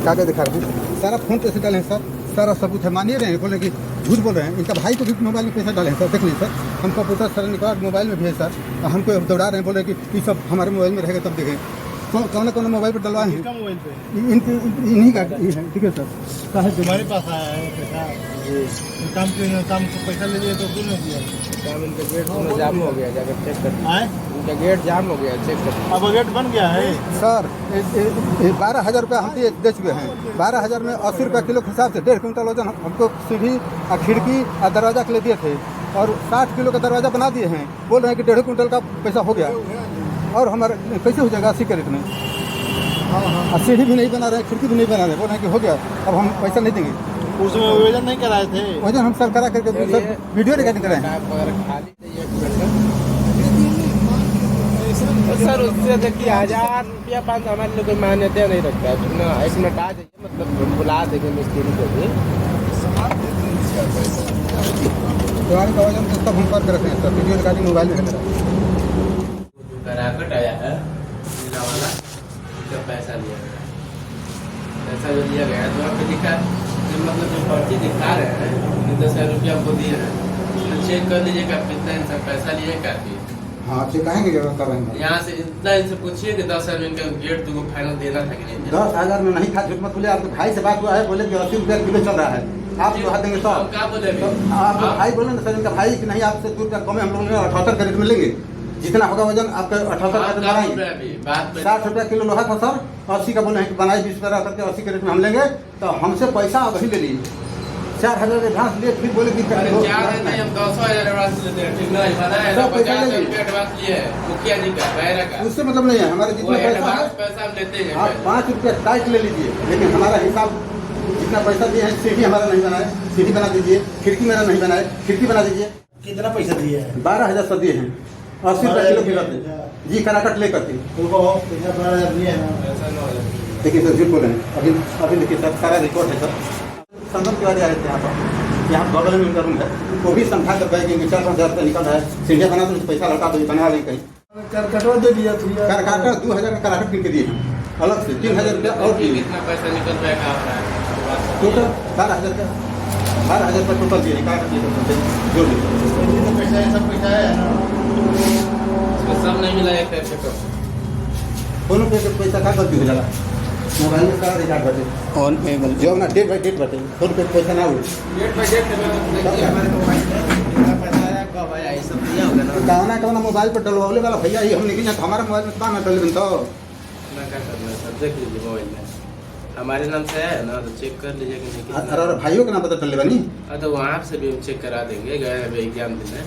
कागज दिखा रहे हैं, सारा फोन पैसे डाले हैं सर, सारा सबूत है, मानिए रहे हैं, बोले कि झूठ बोल रहे हैं। इनका भाई को भी मोबाइल में पैसा डाले हैं सर, देख लीजिए सर, हम कंप्यूटर सर निकाल मोबाइल में भी है सर, हमको दौड़ा रहे हैं, बोले कि ये सब हमारे मोबाइल में रहेगा तब देखें। कौन मोबाइल पर डलवाए हैं, इन्हीं का है, ठीक है सर। हमारे पास आया है पैसा, काम को पैसा ले लिया तो क्यों नहीं दिया? काम इनका गेट जाम हो गया, जाकर चेक कर, इनका गेट जाम हो गया, चेक कर। अब गेट बन गया है सर। 12,000 रुपये हम दे चुके हैं, 12,000 में 80 रुपये किलो के हिसाब से 1.5 क्विंटल वजन हमको सीढ़ी और खिड़की और दरवाजा के लिए दिए थे, और 60 किलो का दरवाजा बना दिए हैं, बोल रहे हैं कि 1.5 क्विंटल का पैसा हो गया, और हमारा कैसे हो जाएगा 80 के रेट में? और सीढ़ी भी नहीं बना रहे, खिड़की भी नहीं बना रहे, बोल रहे हैं कि हो गया, अब हम पैसा नहीं देंगे। उसमें वजन नहीं कराए थे? वजन हम सर करा करके सर वीडियो रिकॉर्डिंग कराए हैं सर। उससे देखिए 1000 रुपया 5 हमारे लोग मान्यता नहीं रखता है, तो ना 1 मिनट आ जाइए, मतलब बुला देंगे मिस्त्री को भी। पुराने का वजन तब हम कर रखे हैं सर, वीडियो रिकॉर्डिंग मोबाइल में है। कराकट आया है जिला वाला, उसका पैसा लिया गया, पैसा जो लिया गया तो वहाँ पे लिखा जो मतलब जो पर्ची दिखा रहे हैं 10,000 रुपया हमको दिए हैं, तो चेक कर लीजिएगा कितना इनसे पैसा लिए काफी। हाँ चेक आएंगे यहाँ से इतना इनसे पूछिए कि 10,000 इनका गेट तुमको फाइनल देना था कि नहीं? 10,000 में नहीं था, झूठ मत बोले। आपके भाई से बात हुआ है, बोले कि 80 रुपया किलो चल रहा है, आप जो देंगे सर। क्या बोले? आपका भाई बोले ना सर, इनका भाई कि नहीं आपसे 2 रुपया कम है, हम लोग 78 का रेट में लेंगे, जितना होगा वजन आपका 78 का रेट बनाएंगे। 60 रुपया किलो लोहा था सर, 80 का बोले हैं कि बनाए 20 रुपया करके 80 के रेट में हम लेंगे, तो हमसे पैसा वही ले लीजिए। 4,000 एडवांस लिए, फिर बोले कि 4,000 नहीं, हम 200,000 एडवांस लेते हैं, ठीक नहीं? बनाया है 50 रुपया एडवांस लिए मुखिया जी का, बैरा का, उससे मतलब नहीं है, हमारे जितना पैसा है पैसा हम लेते हैं। आप 5 रुपया टाइट ले लीजिए, लेकिन हमारा हिसाब जितना पैसा दिए हैं, सीढ़ी हमारा नहीं बनाए, सीढ़ी बना दीजिए, खिड़की मेरा नहीं बनाए, खिड़की बना दीजिए। कितना पैसा दिया है? 12,000 सर दिए हैं, 80 रुपया किलो की रहते जी, कराकट ले करके। देखिए सर झूठ बोल रहे हैं, अभी देखिए सर सारा रिकॉर्ड है सर। संगम के वाले आए थे यहाँ पर, यहाँ बगल में उनका रूम है, वो भी समझा कर गए कि 4-5 रुपया निकल रहा है, सीढ़ियाँ बना तो पैसा लौटा तो बना लेंगे कहीं। करकटवा दे दिया, कराकट 2,000 का कराकट किन के दिए हैं अलग से, 3,000 रुपया और कितना पैसा निकल जाएगा टोटल 12,000 का, 12,000 रुपया टोटल दिए जो पैसा सब पैसा है ना, सब नहीं मिला एक पैसे को। फोन पे पैसा का गलती हो जाएगा, मोबाइल में सारा रिकॉर्ड बटे फोन पे जो अपना डेट बाई डेट बटे, फोन पे पैसा ना हो डेट बाय डेट देखिए हमारे मोबाइल में पैसा आया कब आया, ये सब दिया होगा ना। गाना मोबाइल पर डलवाने वाला भैया ही हम नहीं, हमारा मोबाइल में ना डल तो ना क्या करना है सर, देख लीजिए मोबाइल में हमारे नाम से है ना, तो चेक कर लीजिए कि नहीं। अरे भाइयों का नाम पता चल बनी, तो वहाँ से भी हम चेक करा देंगे, गए एग्जाम देने।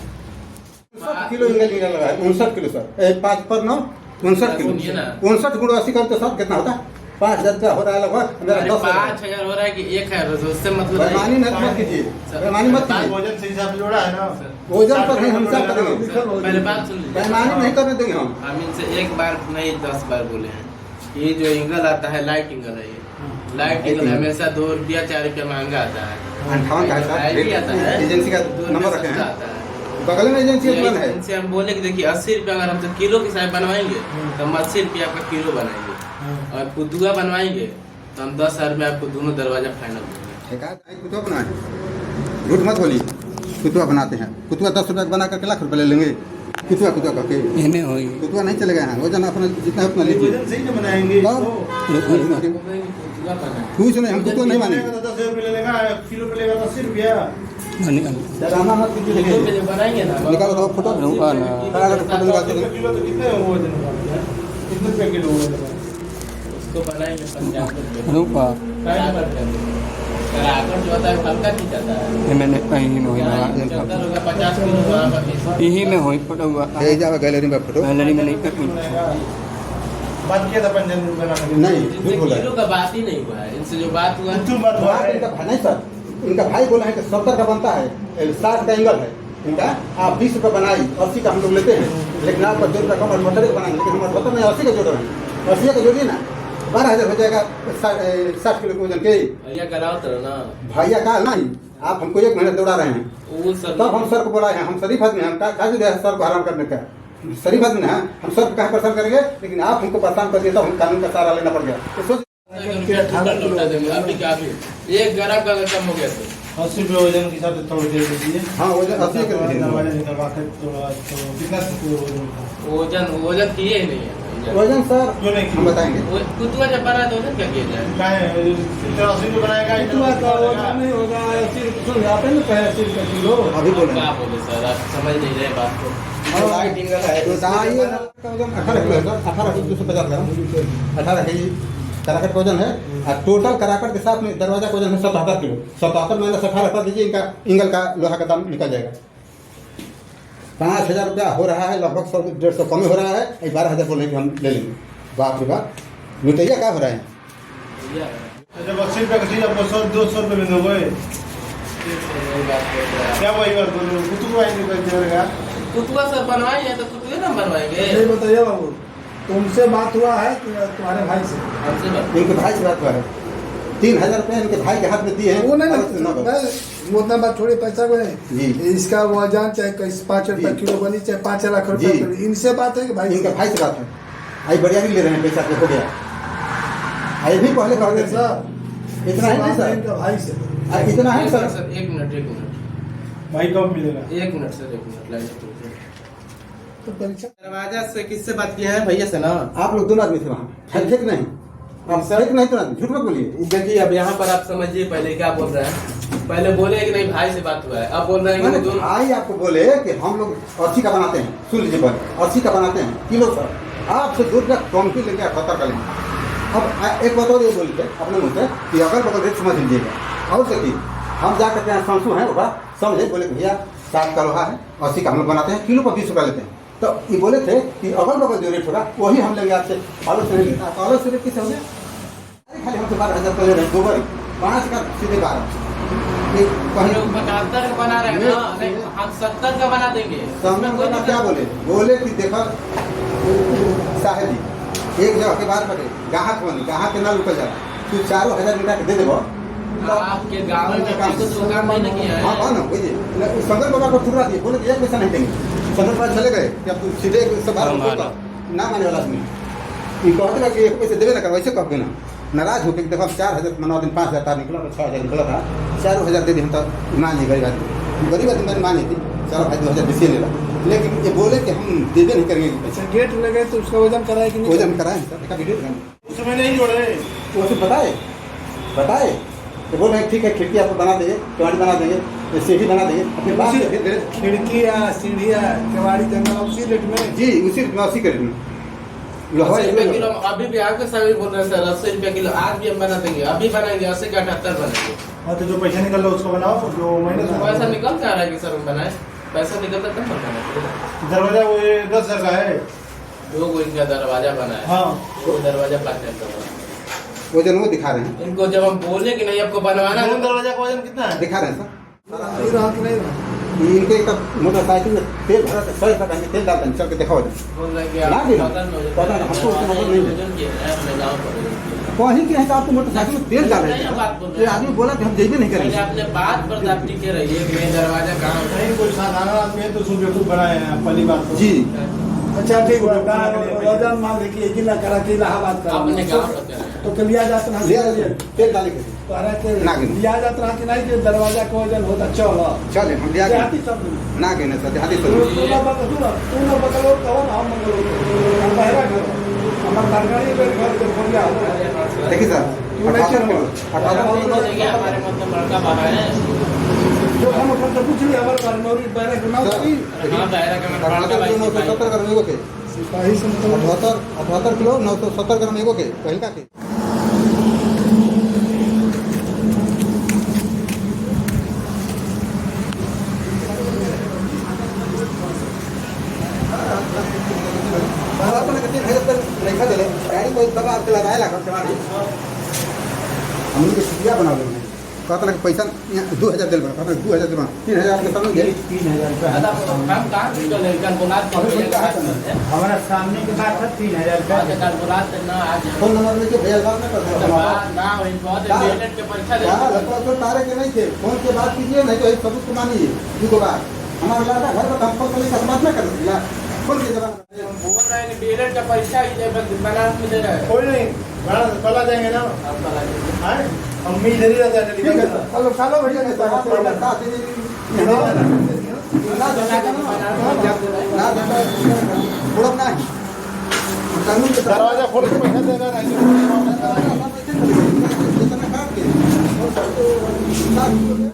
59 किलो इंगल लगा है, 59 किलो सर, 5 पर 9 59 किलो, 59 गुणा 80 करते सर कितना होता है? 5,000 रुपया हो रहा है लगभग, मेरा 5,000 हो रहा है कि 1,000, उससे मतलब बेईमानी मत कीजिए, बेईमानी मत कीजिए, वजन से हिसाब जोड़ा है ना, वजन पर नहीं हम सब करेंगे, पहले बात सुन लीजिए, बेईमानी नहीं करने देंगे हम इनसे एक बार नहीं 10 बार बोले हैं। ये जो इंगल आता है लाइट इंगल है, ये लाइट इंगल हमेशा 2 रुपया 4 रुपया महंगा आता है। 58 का है, एजेंसी का नंबर रखे हैं, बगल में एजेंसी बंद है। इनसे हम बोले कि देखिए 80 रुपया अगर हमसे किलो के हिसाब बनवाएंगे तो हम 80 रुपया आपका किलो बनाएंगे, और कुतुआ बनवाएंगे तो हम 10,000 में आपको दोनों दरवाजा फाइनल देंगे। कुतुआ बनाए, झूठ मत बोलिए, कुतुआ बनाते हैं, कुतुआ 10 रुपया बना करके लाख रुपये ले लेंगे, कुतुआ करके कुतुआ नहीं चलेगा यहाँ, वजन अपना जितना है उतना लीजिए, कुछ नहीं, हम कुतुआ नहीं मानेंगे। 10 रुपये लेगा, किलो पे लेगा 80 रुपया, डराना मत कीजिए, बनाएंगे ना, निकालो तो फोटो किलो तो कितने वजन होगा, कितने रुपये किलो होगा? उसको बनाएंगे 50 रुपये कराकट जो होता है हल्का नहीं जाता है, मैंने कहीं नहीं 50 किलो वहाँ पर यही में हुई फोटो हुआ गैलरी में फोटो, गैलरी में नहीं कर बात किया था पंजन बनाने नहीं झूठ बोला किलो का बात ही नहीं हुआ है, इनसे जो बात हुआ तुम बात हुआ है। इनका भाई नहीं सर, इनका भाई बोला है कि 70 का बनता है, 60 का एंगल है इनका, आप 20 रुपये बनाई, 80 का हम लोग लेते हैं, लेकिन आपका 2 रुपया कम 78 का बनाएंगे, लेकिन हम 78 नहीं 80 का जोड़ रहे हैं, 80 का जोड़िए ना, 12,000 हो जाएगा 60 किलो के वजन के। भैया कराओ तो ना, भैया का नहीं, आप हमको 1 महीना दौड़ा रहे हैं, तब हम सर को बोला है, हम शरीफ आदमी हैं, हम क्या सर को आराम करने का शरीफ आदमी है, हम सर को कहाँ परेशान करेंगे, लेकिन आप हमको परेशान कर दिए तो हम कानून का सहारा लेना पड़ गया। तो रुपया टोटल लौटा देंगे अभी काफी एक ग्राम का अगर कम हो गया तो 80 रुपये वजन के हिसाब से तोड़ के दीजिए। हाँ वजन 80 के दरवाजा निकलवा के तो कितना वजन वजन किए ही नहीं है वजन सर क्यों नहीं हम बताएंगे। कुतुआ जब बना तो वजन क्या किया जाए क्या है 80 रुपये बनाएगा इतना का वजन नहीं होगा 80 रुपये यहाँ पे ना 80 रुपये किलो। अभी बोले क्या बोले सर आप समझ नहीं रहे बात को तो दाइए का वजन 18 किलो है सर 18,250 ग्राम 18 केजी कराकट का वजन है और टोटल कराकट के साथ में दरवाजा का वजन है 77 किलो 77 माइनस 18 कर दीजिए इनका इंगल का लोहा का दाम निकल जाएगा 5,000 रुपया हो रहा है लगभग 100-150 कम ही हो रहा है 12,000 बोले कि हम ले लेंगे बाप रे बाप लुटैया क्या हो रहा है। जब 80 रुपये का चीज आपको 100-200 रुपये में दोगे क्या वही बात बोलो कुतुब आएंगे देगा कुतुआ सर बनवाएंगे तो कुतुए ना बनवाएंगे ये बताइए बाबू तुमसे बात हुआ है कि तुम्हारे भाई से? हमसे बात इनके भाई से बात हुआ है 3,000 रुपये इनके भाई के हाथ में दिए हैं वो नहीं और ना वो उतना बात छोड़िए पैसा को जी। नहीं इसका वजन चाहे 5 रुपये जी। किलो बनी चाहे 5 लाख रुपये जी। बनी, इनसे बात है कि भाई इनके भाई से बात है आई बढ़िया भी ले रहे हैं पैसा के हो गया आई भी पहले कहते थे सर इतना ही नहीं सर इनका भाई से इतना है सर सर एक मिनट भाई कब मिलेगा एक मिनट सर एक मिनट लाइन पे तो परीक्षा दरवाजा से किससे बात किए हैं भैया से ना आप लोग दोनों आदमी थे वहाँ ठीक नहीं आप ठीक नहीं तो झूठ मत बोलिए। देखिए अब यहाँ पर आप समझिए पहले क्या बोल रहे हैं पहले बोले कि नहीं भाई से बात हुआ है अब बोल रहे हैं कि मैंने दोनों भाई आपको बोले कि हम लोग 80 का बनाते हैं सुन लीजिए पहले 80 का बनाते हैं किलो सर आपसे 2 रुपया कम की लेंगे 78 का लेंगे। अब एक बात और ये बोल के अपने मुँह से कि अगर बगल रेट समझ लीजिएगा और देखिए हम जा करके यहाँ शमसू हैं वो समझे बोले भैया 7 का लोहा है 80 का हम लोग बनाते हैं किलो पर 20 रुपया लेते हैं तो ये बोले थे कि अगल बगल जो रेट होगा वही हम लेंगे आपसे अलग से लेंगे आप अलग से रेट किसे हो गया खाली हमसे 12,000 रुपये ले रहे हैं गोबर 5 का सीधे 12 हम लोग 75 का बना रहे हैं ना नहीं हम 70 का बना देंगे सामने कोई का क्या बोले बोले कि देखो साहेब जी एक जगह के बाद बटे गाहक बनी गाहक के ना रुकल जा तू 4,000 मिला के दे देबो आपके गाँव में तो काम नहीं किया है हाँ ना बुझिए शंकर बाबा को ठुकरा दिए बोले एक पैसा नहीं देंगे शंकर बाबा चले गए कि अब तू सीधे सब ना माने वाला आदमी ये कहते ना कि एक पैसे देवे ना कर वैसे कहते ना नाराज होकर देखो 4,000 मना दिन 5,000 तार निकला तो 6,000 निकला था 4,000 दे दी हम तो मान ही गरीब आदमी मैंने मानी थी चलो भाई 2,000 बेसिए ले ला लेकिन ये बोले कि हम देवे नहीं करेंगे पैसे गेट लगे तो उसका वजन कराए कि नहीं? वजन कराए सर देखा वीडियो दिखाएंगे उस समय नहीं जोड़े वो फिर बताए तो बोल रहे ठीक है खिड़की आपको बना देंगे केवाड़ी बना देंगे सीढ़ी बना देंगे अपने बात से फिर खिड़की या सीढ़ी या केवाड़ी जंगल उसी रेट में जी उसी रेट में 80 के रेट में 80 रुपये किलो अभी भी आपके सभी बोल रहे हैं सर 80 रुपये किलो आज भी हम बना देंगे अभी बनाएंगे 80 का 78 बनाएंगे हाँ तो जो पैसा निकल रहा है उसको बनाओ जो महीने से पैसा निकल जा रहा है कि सर हम बनाए पैसा निकलता तब बनाना दरवाजा वो 10,000 का है दो गो इनका दरवाजा बना है हाँ वो दरवाजा प्लास्टर का बना है वजन वो दिखा रहे हैं इनको जब हम बोले कि नहीं आपको बनवाना है वजन दरवाजा का वजन कितना है दिखा रहे हैं सर ये रहा कि नहीं रहा? इनके एक मोटरसाइकिल में तेल भरा 100 रुपये का तेल डालते हैं चल के दिखाओ बोल रहे हैं कि ना आप भी पता नहीं पता नहीं, हमको उसका मतलब नहीं है। वजन किया है अपने गाँव पर कहीं के हिसाब से मोटरसाइकिल में तेल डाल रहे नहीं, बात बोल हैं रहे ये हैं। आदमी बोला कि हम जेबे नहीं पहले करेंगे आपने बात पर आप टिके रहिए कि नहीं दरवाजा कहाँ है नहीं कोई साधारण आदमी है तो उसको बेवकूफ बनाए हैं पहली बात तो जी अच्छा ठीक है वजन मान ली कि एक ही लाख करा के इलाहाबाद का अपने गाँव पर करें तो के लिया जाता ना लिया तेल डाले के तो अरे के नागिन। लिया जाता कि नहीं कि दरवाजा का वजन होता चलो चले हम लिया देहाती के सब ना गए ना सर देहाती तू सर ना बकलो कौन हम मंगलो हम बहरा घर हमार सरकारी घर के खोल गया देखिए सर तू नहीं चल रहा। 18 किलो देखिए हमारे मतलब बड़का बाबा है जो हम अपन तो कुछ नहीं हमारे परनौरी बहरा के नाम की हाँ बहरा के मैं बड़का भाई 970 ग्राम एगो के सिपाही से मतलब 78 किलो 970 ग्राम एगो के पहिलका के गाड़ी को दबा के लगाए लगा हम लोग छुट्टियाँ बना लो कहता कि पैसा 2,000 दिल बना कहता 2,000 दिल बना 3,000 के समझ गए 3,000 रुपया हम कहाँ निकले बुलात हमारा सामने के बात है 3,000 का बुलात ना आज फोन नंबर में जो भैया बात ना कर ना वही बहुत मिनट के परीक्षा दे लगभग तो तारे के नहीं थे फोन से बात कीजिए नहीं तो सबूत को मानिए दो बार हमारा लड़का घर पर हम फोन करने का बात ना कर दिया खोल के जरा बोल रहे हैं बेरर का पैसा ही दे बनारस में दे रहा है कोई नहीं कल आ जाएंगे ना अब कल आइए। हाँ हम भी इधर ही रहते हैं ठीक है चलो चलो भैया नहीं तो ना दरवाजा खोल के पैसा देगा नहीं ना